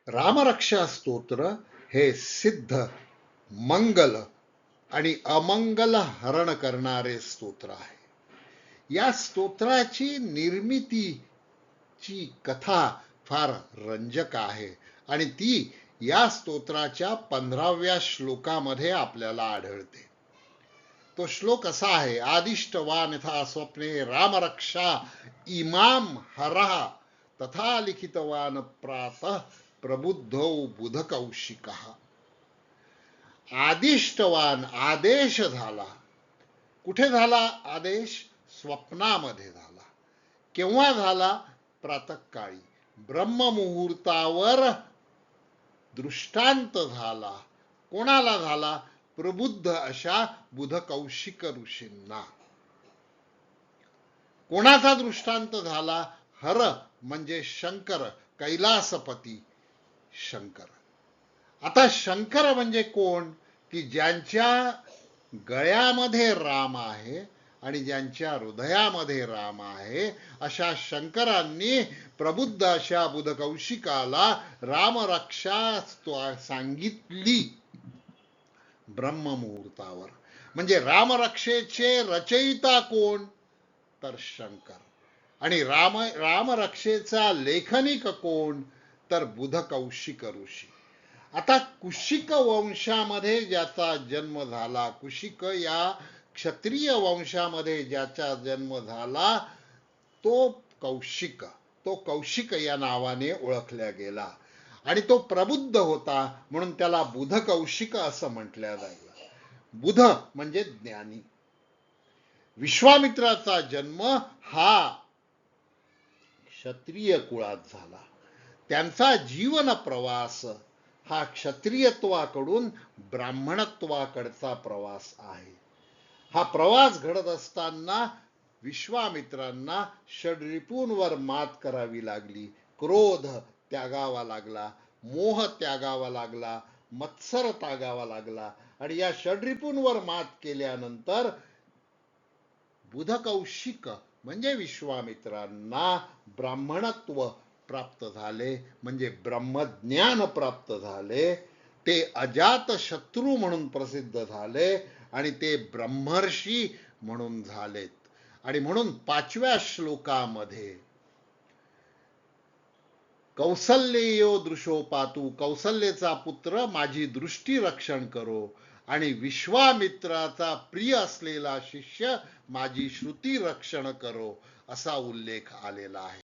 रामरक्षा स्तोत्र हे सिद्ध, मंगल आणि अमंगल हरण करणारे स्तोत्र आहे. या स्तोत्राची निर्मितीची कथा फार रंजक आहे आणि ती या स्तोत्राच्या 15व्या श्लोकामध्ये आपल्याला आढळते. तो श्लोक असा आहे, आदिष्टवान यथा स्वप्ने रामरक्षा इमाम हरः तथा लिखितवान प्रातः प्रबुद्धो बुधकौशिकः. आदिष्टवान आदेश झाला. कुठे झाला आदेश? स्वप्नामध्ये झाला. केव्हा झाला? प्रातःकाळी ब्रह्ममुहूर्तावर दृष्टांत झाला. कोणाला झाला? प्रबुद्ध अशा बुधकौशिक ऋषींना. कोणाचा दृष्टांत झाला? हर म्हणजे शंकर, कैलासपती शंकर. आता शंकर म्हणजे कोण? की ज्यांच्या गळ्यामध्ये राम आहे आणि ज्यांच्या हृदयामध्ये राम आहे, अशा शंकरांनी प्रबुद्ध अशा बुधकौशिकाला रामरक्षा सांगितली ब्रह्ममुहूर्तावर. म्हणजे रामरक्षेचे रचयिता कोण? तर शंकर. आणि रामरक्षेचा लेखनिक कोण? तर बुधकौशिक ऋषी. आता कुशिक वंशामध्ये ज्याचा जन्म झाला, कुशिक या क्षत्रिय वंशामध्ये ज्याचा जन्म झाला, तो कौशिक या नावाने ओळखला गेला. आणि तो प्रबुद्ध होता म्हणून त्याला बुधकौशिक असं म्हटलं जाईल. बुध म्हणजे ज्ञानी. विश्वामित्राचा जन्म हा क्षत्रिय कुळात झाला. त्यांचा जीवन प्रवास हा क्षत्रियत्वाकडून ब्राह्मणत्वाकडचा प्रवास आहे. हा प्रवास घडत असताना विश्वामित्रांना षड्रिपूंवर मात करावी लागली. क्रोध त्यागावा लागला, मोह त्यागावा लागला, मत्सर त्यागावा लागला. आणि या षड्रिपूंवर मात केल्यानंतर बुधकौशिक म्हणजे विश्वामित्रांना ब्राह्मणत्व प्राप्त झाले, म्हणजे ब्रह्मज्ञान प्राप्त झाले. ते अजात शत्रू म्हणून प्रसिद्ध झाले आणि ते ब्रह्मर्षी म्हणून झालेत. आणि म्हणून 5व्या श्लोकामध्ये कौसल्येयो दृशो पातु, कौसल्येचा पुत्र माझी दृष्टी रक्षण करो, आणि विश्वामित्राचा प्रिय असलेला शिष्य माझी श्रुती रक्षण करो, असा उल्लेख आलेला आहे.